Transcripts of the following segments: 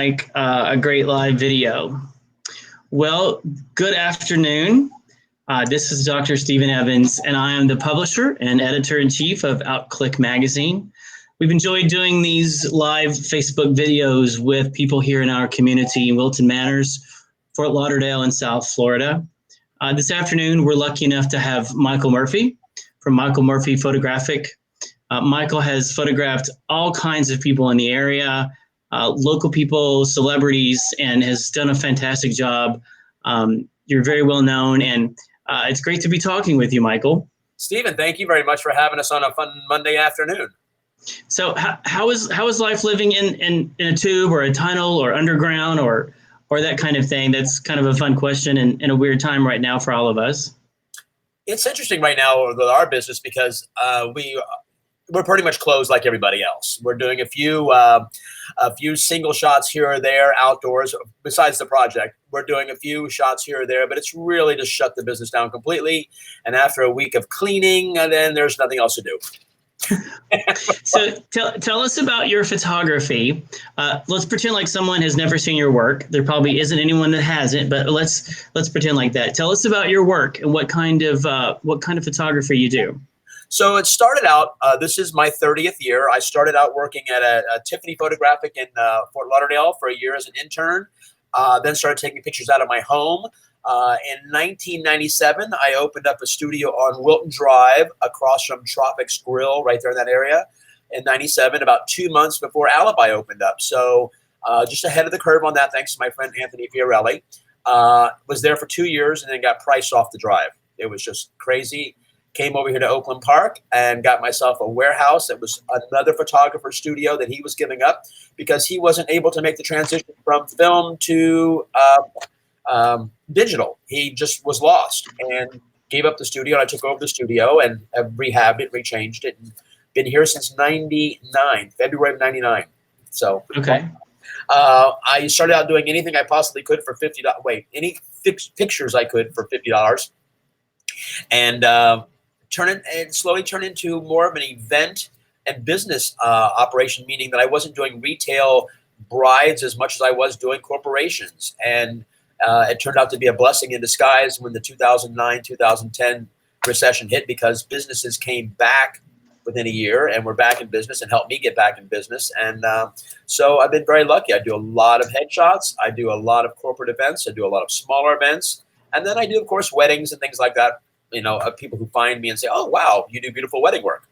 like a great live video. Well, good afternoon. This is Dr. Stephen Evans, and I am the publisher and editor-in-chief of OutClick magazine. We've enjoyed doing these live Facebook videos with people here in our community in Wilton Manors, Fort Lauderdale, and South Florida. This afternoon, we're lucky enough to have Michael Murphy from Michael Murphy Photographic. Michael has photographed all kinds of people in the area, local people, celebrities, and has done a fantastic job. You're very well known, and it's great to be talking with you, Michael. Stephen, thank you very much for having us on a fun Monday afternoon. So how is life living in a tube or a tunnel or underground or that kind of thing? That's kind of a fun question and a weird time right now for all of us. It's interesting right now with our business because we're pretty much closed like everybody else. We're doing a few single shots here or there outdoors besides the project. We're doing a few shots here or there, but it's really just shut the business down completely. And after a week of cleaning, then there's nothing else to do. So tell us about your photography. Let's pretend like someone has never seen your work. There probably isn't anyone that hasn't, but let's pretend like that. Tell us about your work and what kind of photography you do. So it started out, this is my 30th year. I started out working at a Tiffany Photographic in Fort Lauderdale for a year as an intern, then started taking pictures out of my home. In 1997, I opened up a studio on Wilton Drive across from Tropics Grill right there in that area. In 97, about 2 months before Alibi opened up. So just ahead of the curve on that, thanks to my friend Anthony Fiorelli. Was there for 2 years and then got priced off the drive. It was just crazy. Came over here to Oakland Park and got myself a warehouse. That was another photographer studio that he was giving up because he wasn't able to make the transition from film to digital. He just was lost and gave up the studio. And I took over the studio and have rehabbed it, rechanged it, and been here since 99, February of 99. So okay. I started out doing anything I possibly could for $50. Any pictures I could for $50, and slowly turned into more of an event and business operation, meaning that I wasn't doing retail brides as much as I was doing corporations. And it turned out to be a blessing in disguise when the 2009-2010 recession hit, because businesses came back within a year and were back in business and helped me get back in business. And so I've been very lucky. I do a lot of headshots. I do a lot of corporate events. I do a lot of smaller events. And then I do, of course, weddings and things like that. You know, of people who find me and say, "Oh, wow, you do beautiful wedding work."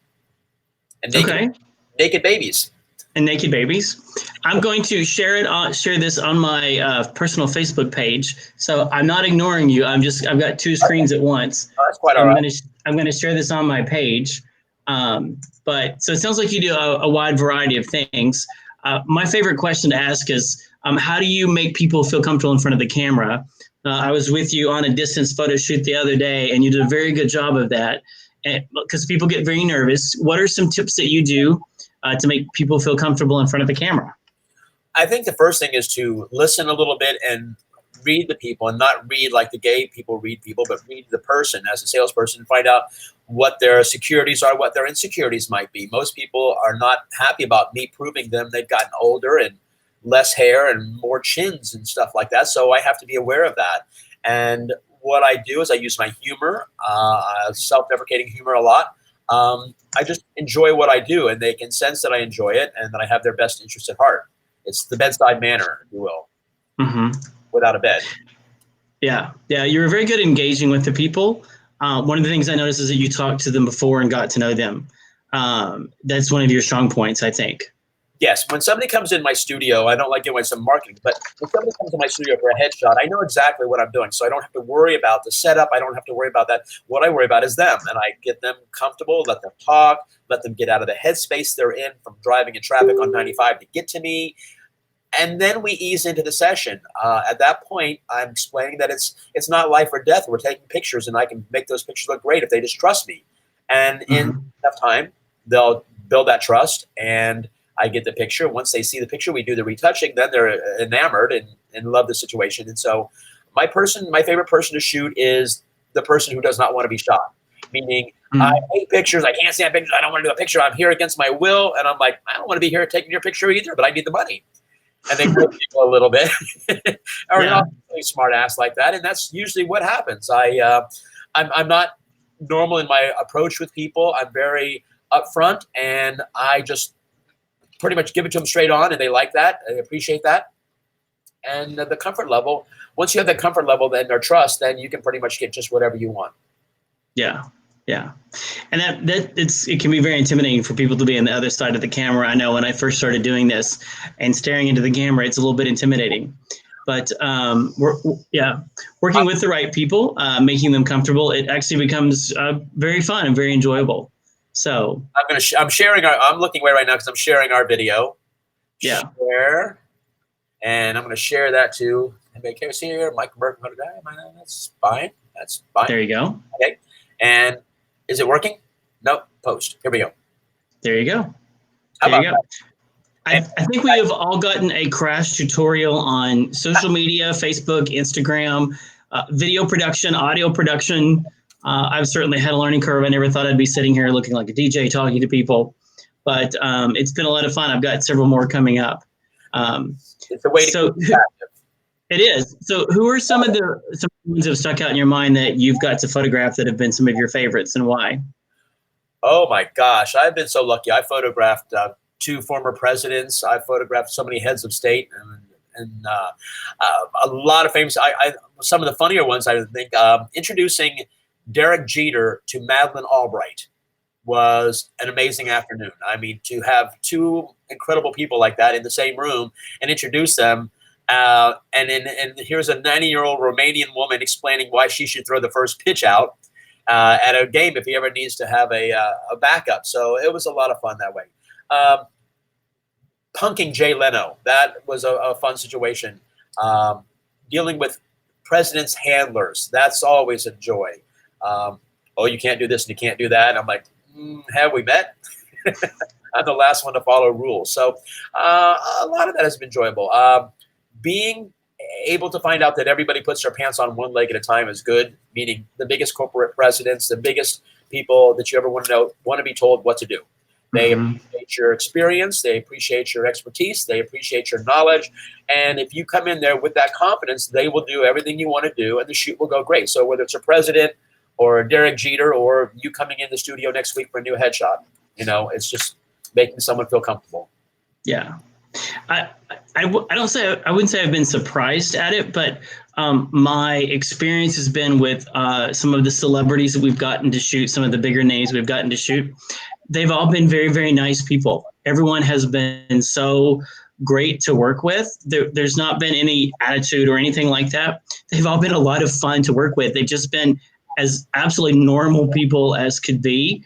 And naked babies. And naked babies. I'm going to share this on my personal Facebook page. So I'm not ignoring you. I've got two screens at once. Oh, that's quite all right. I'm going to share this on my page. But so it sounds like you do a wide variety of things. My favorite question to ask is, how do you make people feel comfortable in front of the camera? I was with you on a distance photo shoot the other day, and you did a very good job of that. Because people get very nervous. What are some tips that you do to make people feel comfortable in front of the camera? I think the first thing is to listen a little bit and read the people, and not read like the gay people read people, but read the person as a salesperson and find out what their securities are, what their insecurities might be. Most people are not happy about me proving them they've gotten older and less hair and more chins and stuff like that. So I have to be aware of that. And what I do is I use my humor, self-deprecating humor a lot. I just enjoy what I do, and they can sense that I enjoy it and that I have their best interest at heart. It's the bedside manner, if you will, without a bed. Yeah. You were very good at engaging with the people. One of the things I noticed is that you talked to them before and got to know them. That's one of your strong points, I think. Yes, when somebody comes in my studio, I don't like giving away some marketing, but when somebody comes in my studio for a headshot, I know exactly what I'm doing. So I don't have to worry about the setup. I don't have to worry about that. What I worry about is them, and I get them comfortable, let them talk, let them get out of the headspace they're in from driving in traffic on 95 to get to me. And then we ease into the session. At that point, I'm explaining that it's not life or death. We're taking pictures, and I can make those pictures look great if they just trust me. And in enough time, they'll build that trust, and I get the picture. Once they see the picture, we do the retouching. Then they're enamored and love the situation. And so my favorite person to shoot is the person who does not want to be shot. Meaning, I hate pictures. I can't stand pictures. I don't want to do a picture. I'm here against my will. And I'm like, I don't want to be here taking your picture either, but I need the money. and they hurt people a little bit, or Yeah. not really smart ass like that. And that's usually what happens. I'm not normal in my approach with people. I'm very upfront, and I just pretty much give it to them straight on, and they like that. They appreciate that. And the comfort level, once you have that comfort level, then their trust, then you can pretty much get just whatever you want. Yeah. Yeah. And it can be very intimidating for people to be on the other side of the camera. I know when I first started doing this and staring into the camera, it's a little bit intimidating. But working with the right people, making them comfortable, it actually becomes very fun and very enjoyable. So I'm sharing I'm looking away right now because I'm sharing our video. Yeah. Share. And I'm going to share that to anybody cares here. Michael Burke, that's fine. That's fine. There you go. Okay. And is it working? Nope. Post. Here we go. There you go. How there you about go. I think we have all gotten a crash tutorial on social media, Facebook, Instagram, video production, audio production. I've certainly had a learning curve. I never thought I'd be sitting here looking like a DJ talking to people, but it's been a lot of fun. I've got several more coming up. It's a way to keep active. It is. So who are some of the ones that have stuck out in your mind that you've got to photograph that have been some of your favorites, and why? Oh my gosh, I've been so lucky. I photographed 2 former presidents. I photographed so many heads of state, and a lot of famous. Some of the funnier ones, I think, introducing Derek Jeter to Madeleine Albright was an amazing afternoon. I mean, to have 2 incredible people like that in the same room and introduce them. And here's a 90-year-old Romanian woman explaining why she should throw the first pitch out at a game if he ever needs to have a backup. So it was a lot of fun that way. Punking Jay Leno, that was a fun situation. Dealing with president's handlers, that's always a joy. Oh, you can't do this and you can't do that. And I'm like, have we met? I'm the last one to follow rules. So a lot of that has been enjoyable. Being able to find out that everybody puts their pants on one leg at a time is good, meaning the biggest corporate presidents, the biggest people that you ever want to know, want to be told what to do. They appreciate your experience. They appreciate your expertise. They appreciate your knowledge. And if you come in there with that confidence, they will do everything you want to do, and the shoot will go great. So whether it's a president or Derek Jeter or you coming in the studio next week for a new headshot, it's just making someone feel comfortable. Yeah. I wouldn't say I've been surprised at it, but my experience has been with some of the celebrities that we've gotten to shoot, some of the bigger names we've gotten to shoot. They've all been very, very nice people. Everyone has been so great to work with. There's not been any attitude or anything like that. They've all been a lot of fun to work with. They've just been as absolutely normal people as could be.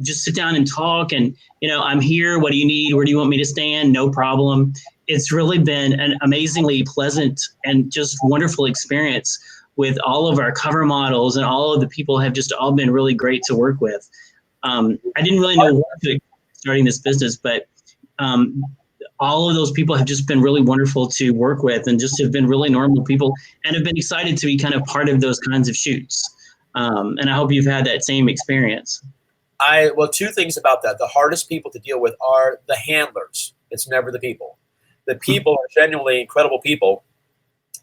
Just sit down and talk and, I'm here. What do you need? Where do you want me to stand? No problem. It's really been an amazingly pleasant and just wonderful experience with all of our cover models, and all of the people have just all been really great to work with. I didn't really know what to starting this business, but all of those people have just been really wonderful to work with, and just have been really normal people and have been excited to be kind of part of those kinds of shoots. And I hope you've had that same experience. Well, 2 things about that. The hardest people to deal with are the handlers. It's never the people. The people are genuinely incredible people,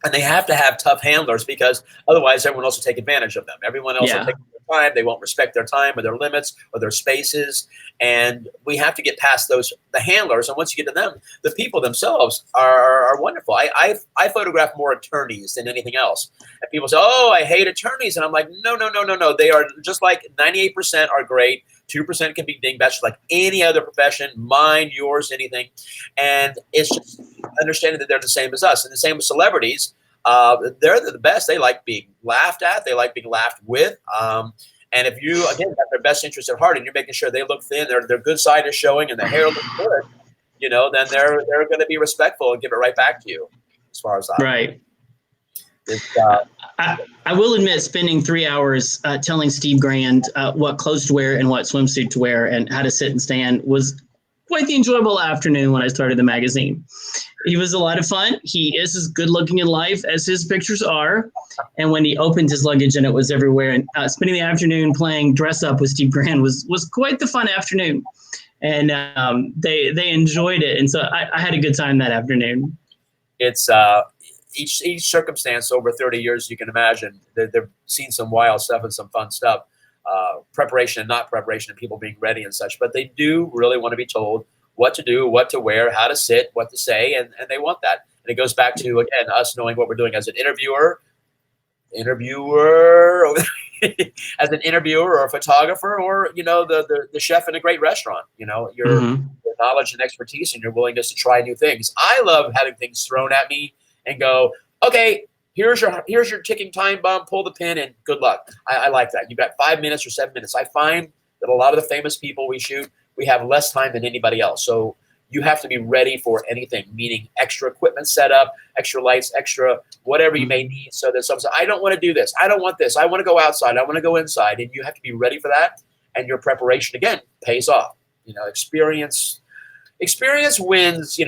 and they have to have tough handlers because otherwise everyone else will take advantage of them. Everyone else will take their time. They won't respect their time or their limits or their spaces. And we have to get past the handlers. And once you get to them, the people themselves are wonderful. I photograph more attorneys than anything else. And people say, oh, I hate attorneys. And I'm like, no. They are just like 98% are great. 2% can be dingbats like any other profession, mine, yours, anything. And it's just understanding that they're the same as us. And the same with celebrities. They're the best. They like being laughed at. They like being laughed with. And if you, again, have their best interest at heart and you're making sure they look thin, their good side is showing and the hair looks good, then they're going to be respectful and give it right back to you as far as that. Right. I will admit, spending 3 hours telling Steve Grand what clothes to wear and what swimsuit to wear and how to sit and stand was quite the enjoyable afternoon when I started the magazine. He was a lot of fun. He is as good looking in life as his pictures are. And when he opened his luggage and it was everywhere, and spending the afternoon playing dress up with Steve Grand was quite the fun afternoon. and they enjoyed it, and so I had a good time that afternoon. It's each circumstance over 30 years, you can imagine they've seen some wild stuff and some fun stuff, preparation and not preparation, and people being ready and such. But they do really want to be told what to do, what to wear, how to sit, what to say, and they want that. And it goes back to, again, us knowing what we're doing as an interviewer, as an interviewer or a photographer, or the chef in a great restaurant. Your knowledge and expertise and your willingness to try new things. I love having things thrown at me and go, okay, here's your ticking time bomb, pull the pin, and good luck. I like that. You've got 5 minutes or 7 minutes. I find that a lot of the famous people we shoot, we have less time than anybody else. So you have to be ready for anything, meaning extra equipment setup, extra lights, extra whatever you may need. So that someone says, I don't want to do this. I don't want this. I want to go outside. I want to go inside. And you have to be ready for that. And your preparation, again, pays off. Experience wins.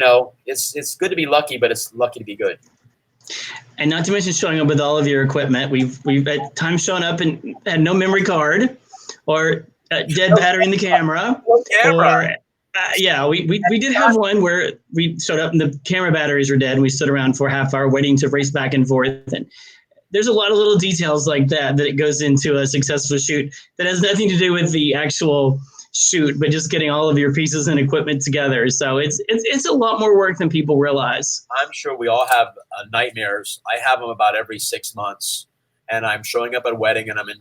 It's good to be lucky, but it's lucky to be good. And not to mention showing up with all of your equipment. We've at times shown up and had no memory card, or a dead battery in the camera. Or we did have one where we showed up and the camera batteries were dead, and we stood around for a half hour waiting to race back and forth. And there's a lot of little details like that it goes into a successful shoot that has nothing to do with the actual shoot, but just getting all of your pieces and equipment together. So it's a lot more work than people realize. I'm sure we all have nightmares. I have them about every 6 months, and I'm showing up at a wedding and I'm in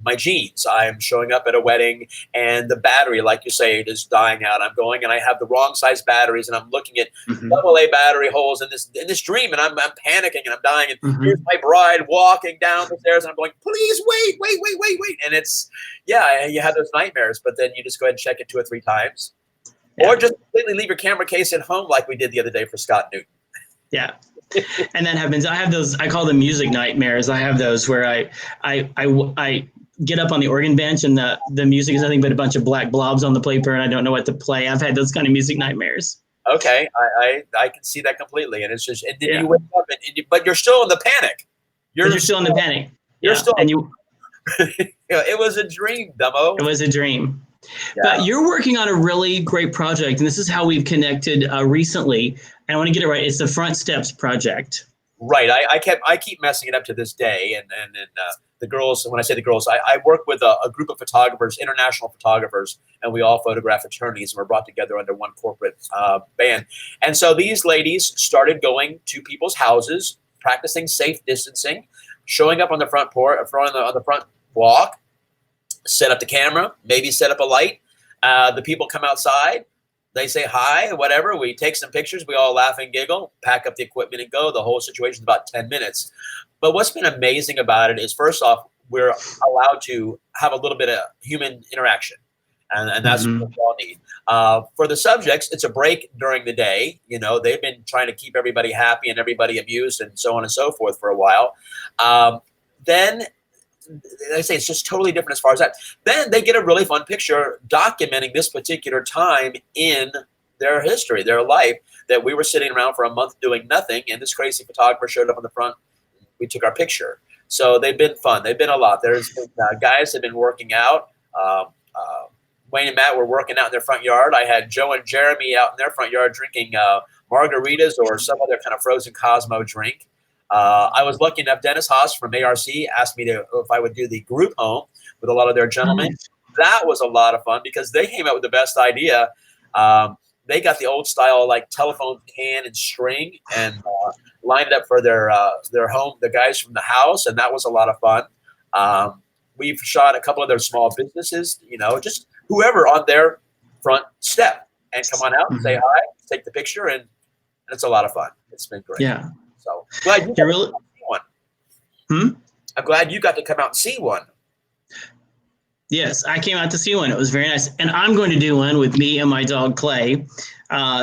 my jeans. I'm showing up at a wedding and the battery, like you say, is dying out. I'm going and I have the wrong size batteries, and I'm looking at AA battery holes in this dream, and I'm panicking and I'm dying. And here's my bride walking down the stairs, and I'm going, please wait. And it's, you have those nightmares, but then you just go ahead and check it 2 or 3 times. Yeah. Or just completely leave your camera case at home, like we did the other day for Scott Newton. Yeah. And that happens. I have those, I call them music nightmares. I have those where I get up on the organ bench and the music is nothing but a bunch of black blobs on the paper, and I don't know what to play. I've had those kind of music nightmares. Okay, I can see that completely, and it's just, and then you wake up, but you're still in the panic. You're still in the panic. You're still, and you. It was a dream, Dumbo. It was a dream. Yeah. But you're working on a really great project, and this is how we've connected recently. And I want to get it right. It's the Front Steps project. Right. I keep messing it up to this day, and the girls. When I say the girls, I work with a group of photographers, international photographers, and we all photograph attorneys, and we're brought together under one corporate band. And so these ladies started going to people's houses, practicing safe distancing, showing up on the front porch, on the front walk, set up the camera, maybe set up a light. The people come outside. They say hi, whatever. We take some pictures. We all laugh and giggle, pack up the equipment and go. The whole situation is about 10 minutes. But what's been amazing about it is, first off, we're allowed to have a little bit of human interaction. And that's what we all need. For the subjects, it's a break during the day. They've been trying to keep everybody happy and everybody amused and so on and so forth for a while. Then I say it's just totally different as far as that. Then they get a really fun picture documenting this particular time in their history, their life, that we were sitting around for a month doing nothing, and this crazy photographer showed up on the front. We took our picture. So they've been fun. They've been a lot. There's been, guys have been working out. Wayne and Matt were working out in their front yard. I had Joe and Jeremy out in their front yard drinking margaritas or some other kind of frozen Cosmo drink. I was lucky enough, Dennis Haas from ARC asked me if I would do the group home with a lot of their gentlemen. Nice. That was a lot of fun because they came up with the best idea. They got the old style, like telephone can and string, and lined it up for their home, the guys from the house, and that was a lot of fun. We've shot a couple of their small businesses, just whoever on their front step, and come on out and say hi, take the picture, and it's a lot of fun. It's been great. Yeah. So glad you got to see one. I'm glad you got to come out and see one. Yes, I came out to see one. It was very nice. And I'm going to do one with me and my dog, Clay.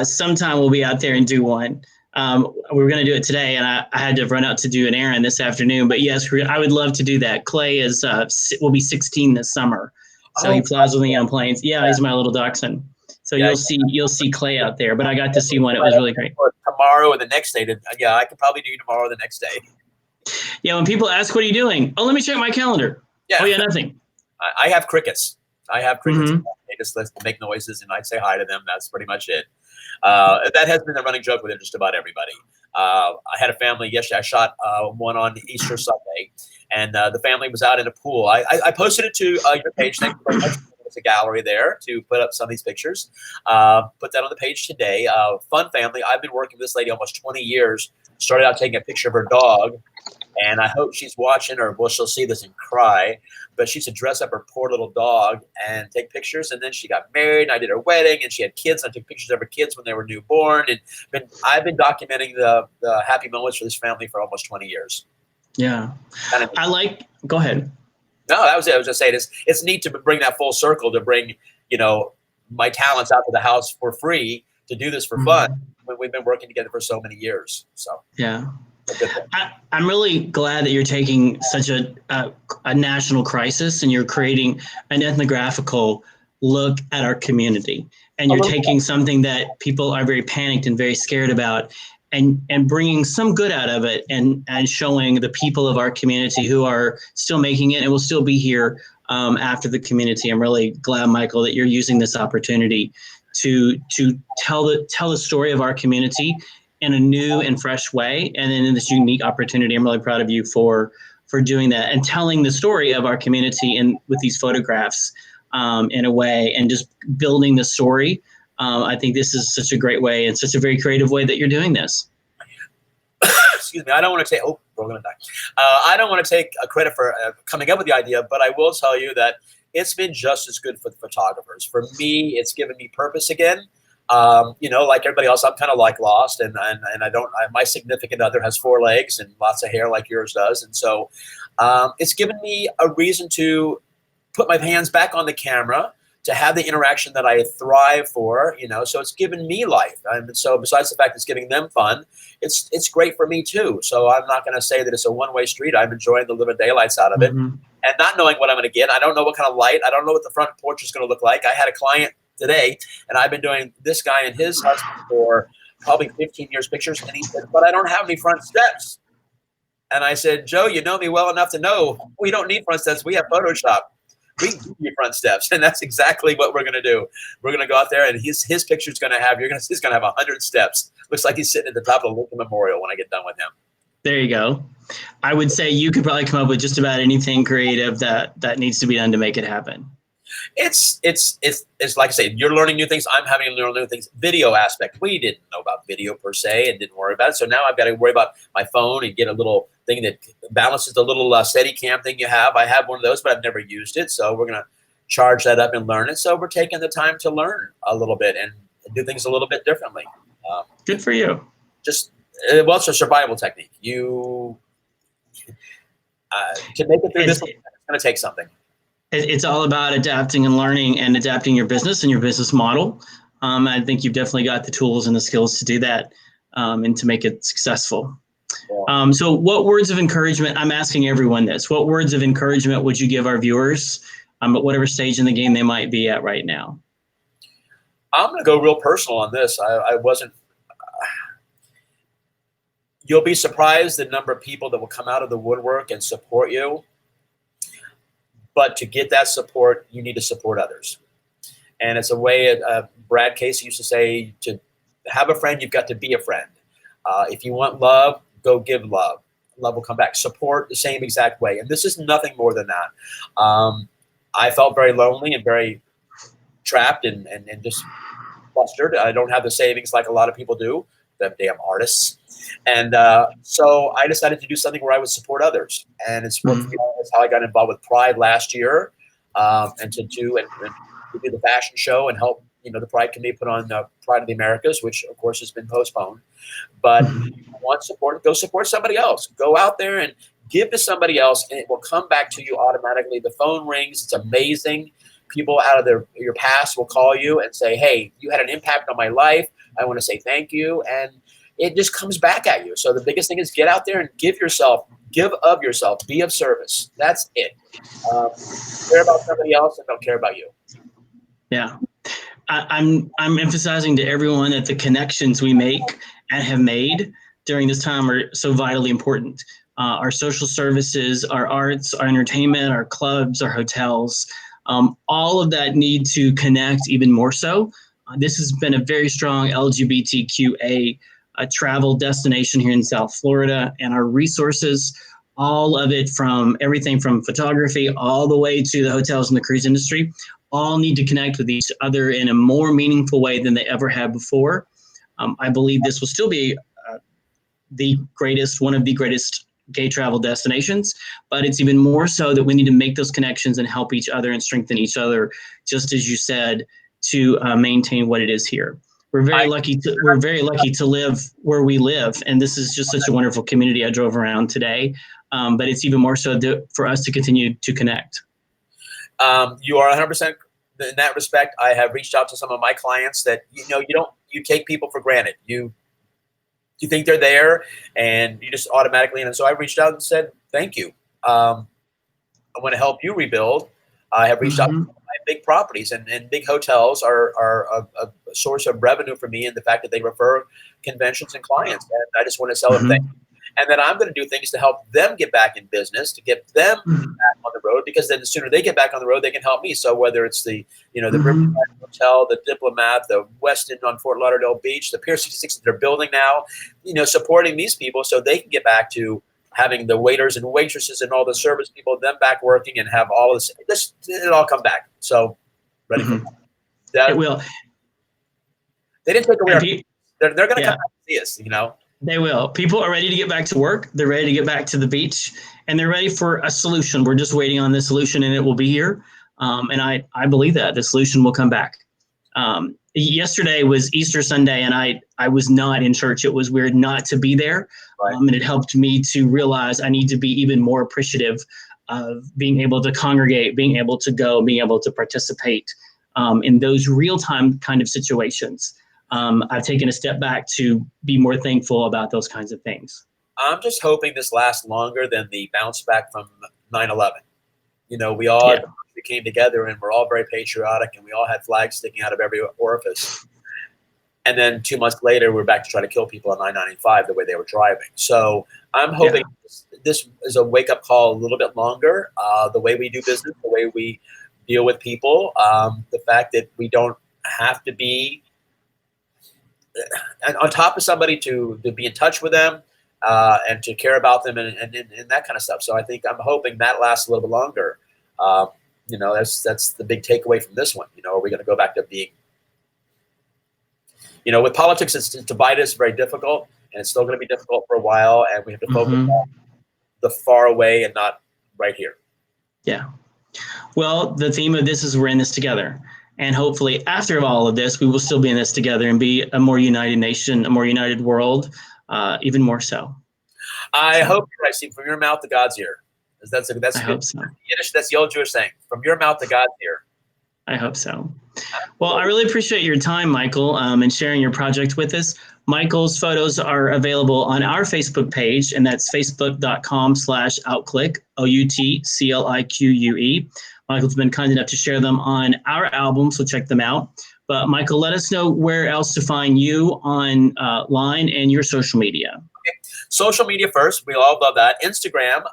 Sometime we'll be out there and do one. We were going to do it today, and I had to run out to do an errand this afternoon. But yes, I would love to do that. Clay will be 16 this summer. So he flies with me on planes. Yeah, he's my little dachshund. So you'll see Clay out there. But I got to see one. It was really great. Tomorrow or the next day. I could probably do tomorrow or the next day. Yeah, when people ask, what are you doing? Oh, let me check my calendar. Yeah. Oh, yeah, nothing. I have crickets. I have crickets. Mm-hmm. They just make noises, and I say hi to them. That's pretty much it. That has been the running joke with just about everybody. I had a family yesterday. I shot one on Easter Sunday, and the family was out in a pool. I posted it to your page. Thank you very much. There's a gallery there to put up some of these pictures. Put that on the page today. Fun family. I've been working with this lady almost 20 years. Started out taking a picture of her dog, and I hope she's watching, or well, she'll see this and cry. But she used to dress up her poor little dog and take pictures. And then she got married, and I did her wedding, and she had kids. And I took pictures of her kids when they were newborn. And I've been documenting the happy moments for this family for almost 20 years. Yeah. Go ahead. No, that was it. I was just saying it's neat to bring that full circle, to bring, my talents out to the house for free, to do this for fun when we've been working together for so many years. So yeah. I'm really glad that you're taking such a national crisis and you're creating an ethnographical look at our community. And you're taking something that people are very panicked and very scared about, and bringing some good out of it, and showing the people of our community who are still making it and will still be here after the community. I'm really glad, Michael, that you're using this opportunity to tell the story of our community in a new and fresh way, and then in this unique opportunity. I'm really proud of you for doing that and telling the story of our community and with these photographs in a way, and just building the story. I think this is such a great way and such a very creative way that you're doing this. Excuse me. I don't want to take. Oh, we're gonna die. I don't want to take credit for coming up with the idea, but I will tell you that it's been just as good for the photographers. For me, it's given me purpose again. Like everybody else, I'm kind of like lost, and I don't. My significant other has 4 legs and lots of hair like yours does, and so it's given me a reason to put my hands back on the camera, to have the interaction that I thrive for. So it's given me life, and so besides the fact it's giving them fun, it's great for me too. So I'm not going to say that it's a one-way street. I'm enjoying the living daylights out of it, and not knowing what I'm going to get. I don't know what kind of light. I don't know what the front porch is going to look like. I had a client today, and I've been doing this guy and his husband for probably 15 years pictures, and he said, but I don't have any front steps. And I said, Joe, you know me well enough to know we don't need front steps. We have Photoshop. We can give you front steps, and that's exactly what we're going to do. We're going to go out there, and his picture's going to have, he's going to have 100 steps. Looks like he's sitting at the top of the Lincoln Memorial when I get done with him. There you go. I would say you could probably come up with just about anything creative that needs to be done to make it happen. It's like I say, you're learning new things. I'm having to learn new things. Video aspect. We didn't know about video per se and didn't worry about it. So now I've got to worry about my phone and get a little thing that balances the little Steadicam thing you have. I have one of those, but I've never used it. So we're going to charge that up and learn it. So we're taking the time to learn a little bit and do things a little bit differently. Good for you. It's a survival technique. You to make it through this, it's going to take something. It's all about adapting and learning and adapting your business and your business model. I think you've definitely got the tools and the skills to do that and to make it successful. Yeah. So what words of encouragement, I'm asking everyone this, what words of encouragement would you give our viewers at whatever stage in the game they might be at right now? I'm going to go real personal on this. I wasn't. You'll be surprised the number of people that will come out of the woodwork and support you. But to get that support, you need to support others. And it's a way Brad Casey used to say, to have a friend, you've got to be a friend. If you want love, go give love. Love will come back. Support the same exact way. And this is nothing more than that. I felt very lonely and very trapped and just flustered. I don't have the savings like a lot of people do, them damn artists. And so I decided to do something where I would support others. And it's how I got involved with Pride last year, and to do the fashion show and help the Pride Committee put on Pride of the Americas, which of course has been postponed. But if you want support, go support somebody else. Go out there and give to somebody else, and it will come back to you automatically. The phone rings. It's amazing. People out of your past will call you and say, hey, you had an impact on my life. I want to say thank you. And it just comes back at you. So the biggest thing is get out there and give of yourself, be of service. That's it. Care about somebody else and don't care about you. Yeah. I'm emphasizing to everyone that the connections we make and have made during this time are so vitally important. Our social services, our arts, our entertainment, our clubs, our hotels, All of that need to connect even more so. This has been a very strong LGBTQA travel destination here in South Florida, and our resources, all of it, from everything from photography all the way to the hotels and the cruise industry, all need to connect with each other in a more meaningful way than they ever have before. I believe this will still be one of the greatest gay travel destinations, but it's even more so that we need to make those connections and help each other and strengthen each other, just as you said, to maintain what it is here. We're very lucky to live where we live, and this is just such a wonderful community. I drove around today, but it's even more so for us to continue to connect. You are 100% in that respect. I have reached out to some of my clients that you take people for granted. You think they're there, and you just automatically. And so I reached out and said, "Thank you. I want to help you rebuild." I have reached out to my big properties, and big hotels are a source of revenue for me, and the fact that they refer conventions and clients. And I just want to sell them things. And then I'm going to do things to help them get back in business, to get them back on the road, because then the sooner they get back on the road, they can help me. So whether it's the Riverside Hotel, the Diplomat, the Westin on Fort Lauderdale Beach, the Pier 66 that they're building now, supporting these people so they can get back to having the waiters and waitresses and all the service people, them back working, and have all of this, it all come back. So ready for that. It will. They didn't take away our people. They're going to come back and see us, They will. People are ready to get back to work. They're ready to get back to the beach, and they're ready for a solution. We're just waiting on the solution, and it will be here. And I believe that the solution will come back. Yesterday was Easter Sunday, and I was not in church. It was weird not to be there. Right. And it helped me to realize I need to be even more appreciative of being able to congregate, being able to go, being able to participate in those real-time kind of situations. I've taken a step back to be more thankful about those kinds of things. I'm just hoping this lasts longer than the bounce back from 9/11. We all came together, and we're all very patriotic, and we all had flags sticking out of every orifice. And then 2 months later, we're back to try to kill people on I-95 the way they were driving. So I'm hoping this is a wake-up call a little bit longer. The way we do business, the way we deal with people, the fact that we don't have to be on top of somebody to be in touch with them and to care about them and that kind of stuff. So I'm hoping that lasts a little bit longer. That's the big takeaway from this one. Are we going to go back to being, with politics, it's divided is very difficult, and it's still going to be difficult for a while, and we have to focus on the far away and not right here. Yeah. Well, the theme of this is we're in this together. And hopefully after all of this, we will still be in this together and be a more united nation, a more united world, even more so. I hope you're right, Steve. From your mouth to God's ear. That's I hope so. Yiddish, that's the old Jewish saying. From your mouth to God's ear. I hope so. Well, I really appreciate your time, Michael, and sharing your project with us. Michael's photos are available on our Facebook page, and that's facebook.com/outclick, OUTCLIQUE. Michael's been kind enough to share them on our album, so check them out. But Michael, let us know where else to find you online and your social media. Okay. Social media first. We all love that. Instagram,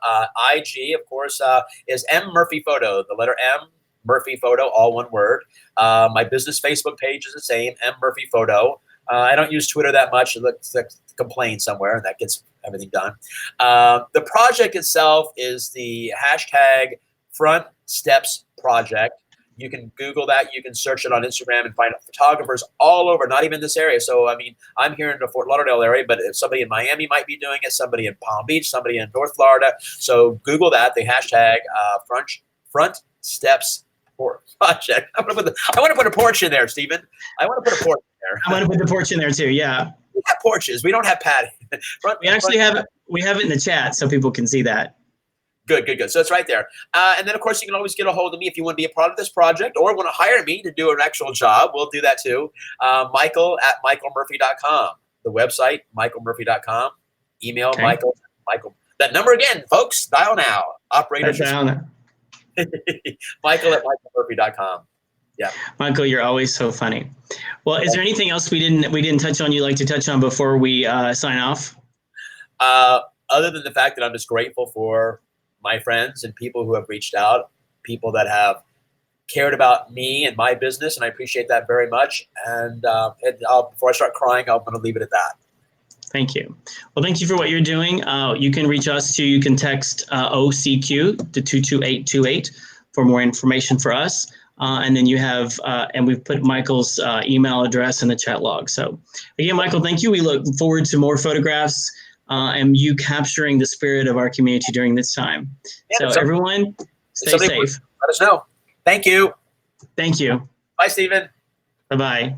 IG, of course, is M Murphy Photo. The letter M, Murphy Photo, all one word. My business Facebook page is the same, M Murphy Photo. I don't use Twitter that much. Let's complain somewhere, and that gets everything done. The project itself is the hashtag Front Steps Project. You can Google that. You can search it on Instagram and find photographers all over, not even this area. So, I'm here in the Fort Lauderdale area, but if somebody in Miami might be doing it, somebody in Palm Beach, somebody in North Florida. So Google that, the hashtag Front Steps Project. I want to put a porch in there, Stephen. I want to put a porch in there. I want to put the porch in there too, yeah. We have porches. We don't have patio. We have it in the chat so people can see that. Good. So it's right there. And then, of course, you can always get a hold of me if you want to be a part of this project or want to hire me to do an actual job. We'll do that too. Michael at michaelmurphy.com. The website, michaelmurphy.com. Email Michael. That number again, folks. Dial now. Operators. Michael at michaelmurphy.com. Yeah. Michael, you're always so funny. Well, is there anything else we didn't touch on you'd like to touch on before we sign off? Other than the fact that I'm just grateful for my friends and people who have reached out, people that have cared about me and my business, and I appreciate that very much. And before I start crying, I'm going to leave it at that. Thank you. Well, thank you for what you're doing. You can reach us too. You can text OCQ to 22828 for more information for us. And then you have, and we've put Michael's email address in the chat log. So again, Michael, thank you. We look forward to more photographs and you capturing the spirit of our community during this time. Yeah, so everyone, stay safe. Let us know. Thank you. Thank you. Bye, Stephen. Bye-bye.